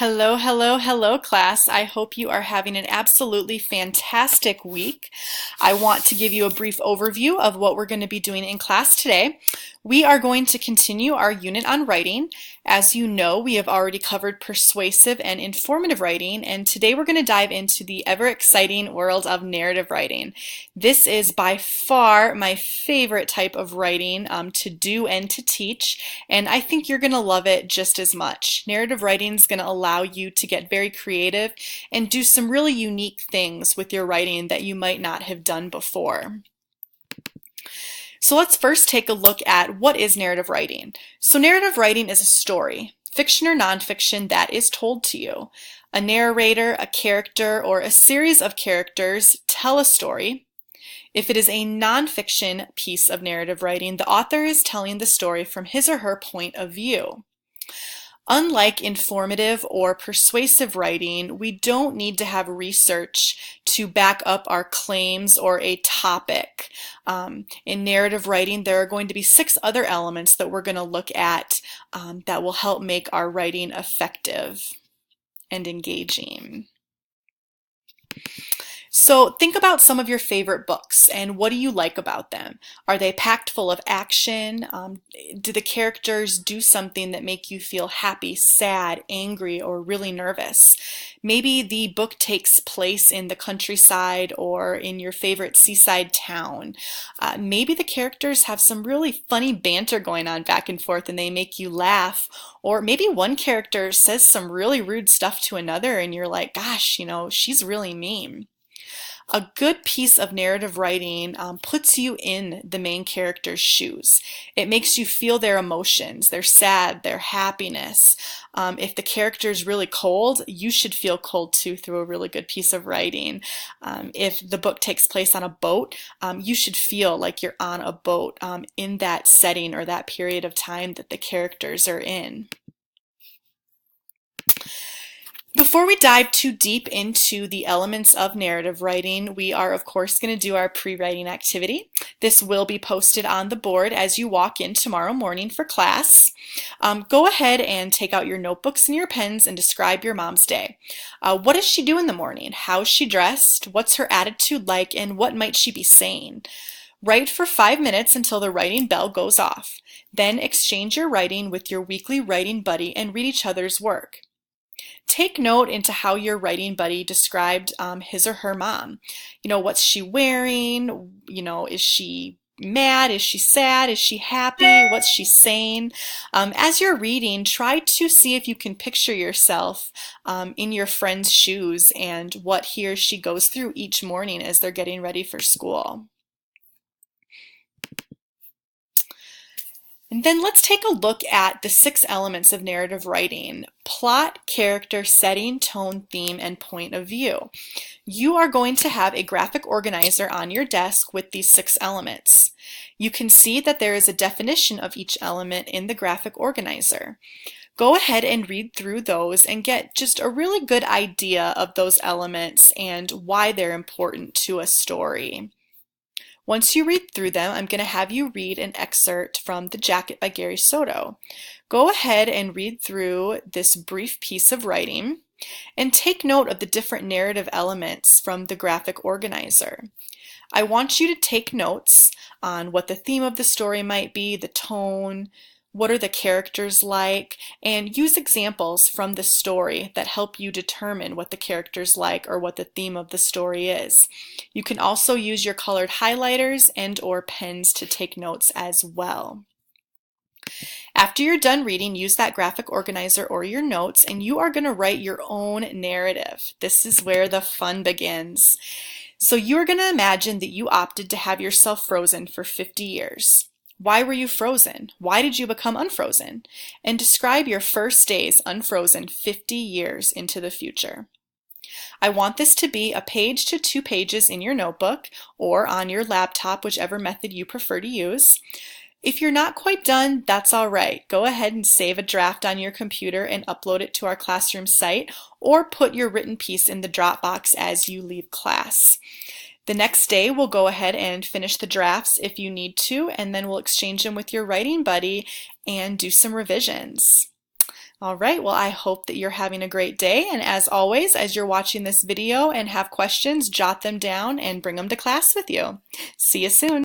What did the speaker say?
Hello, hello, hello, class. I hope you are having an absolutely fantastic week. I want to give you a brief overview of what we're going to be doing in class today. We are going to continue our unit on writing. As you know, we have already covered persuasive and informative writing, and today we're going to dive into the ever-exciting world of narrative writing. This is by far my favorite type of writing to do and to teach, and I think you're going to love it just as much. Narrative writing is going to allow you to get very creative and do some really unique things with your writing that you might not have done before. So let's first take a look at what is narrative writing. So narrative writing is a story, fiction or nonfiction, that is told to you. A narrator, a character, or a series of characters tell a story. If it is a nonfiction piece of narrative writing, the author is telling the story from his or her point of view. Unlike informative or persuasive writing, we don't need to have research to back up our claims or a topic. In narrative writing, there are going to be 6 other elements that we're going to look at that will help make our writing effective and engaging. So think about some of your favorite books and what do you like about them? Are they packed full of action? Do the characters do something that make you feel happy, sad, angry, or really nervous? Maybe the book takes place in the countryside or in your favorite seaside town. Maybe the characters have some really funny banter going on back and forth and they make you laugh. Or maybe one character says some really rude stuff to another and you're like, gosh, she's really mean. A good piece of narrative writing puts you in the main character's shoes. It makes you feel their emotions, their sad, their happiness. If the character is really cold, you should feel cold too through a really good piece of writing. If the book takes place on a boat, you should feel like you're on a boat in that setting or that period of time that the characters are in. Before we dive too deep into the elements of narrative writing, we are of course going to do our pre-writing activity. This will be posted on the board as you walk in tomorrow morning for class. Go ahead and take out your notebooks and your pens and describe your mom's day. What does she do in the morning? How's she dressed? What's her attitude like? And what might she be saying? Write for 5 minutes until the writing bell goes off. Then exchange your writing with your weekly writing buddy and read each other's work. Take note into how your writing buddy described his or her mom. What's she wearing? Is she mad? Is she sad? Is she happy? What's she saying? As you're reading, try to see if you can picture yourself in your friend's shoes and what he or she goes through each morning as they're getting ready for school. And then let's take a look at the 6 elements of narrative writing: plot, character, setting, tone, theme, and point of view. You are going to have a graphic organizer on your desk with these 6 elements. You can see that there is a definition of each element in the graphic organizer. Go ahead and read through those and get just a really good idea of those elements and why they're important to a story. Once you read through them, I'm going to have you read an excerpt from The Jacket by Gary Soto. Go ahead and read through this brief piece of writing and take note of the different narrative elements from the graphic organizer. I want you to take notes on what the theme of the story might be, the tone, what are the characters like, and use examples from the story that help you determine what the characters like or what the theme of the story is. You can also use your colored highlighters and/or pens to take notes as well. After you're done reading, use that graphic organizer or your notes, and you are going to write your own narrative. This is where the fun begins. So you're going to imagine that you opted to have yourself frozen for 50 years. Why were you frozen? Why did you become unfrozen? And describe your first days unfrozen 50 years into the future. I want this to be a page to 2 pages in your notebook or on your laptop, whichever method you prefer to use. If you're not quite done, that's all right. Go ahead and save a draft on your computer and upload it to our classroom site, or put your written piece in the Dropbox as you leave class. The next day, we'll go ahead and finish the drafts if you need to, and then we'll exchange them with your writing buddy and do some revisions. All right, well, I hope that you're having a great day. And as always, as you're watching this video and have questions, jot them down and bring them to class with you. See you soon.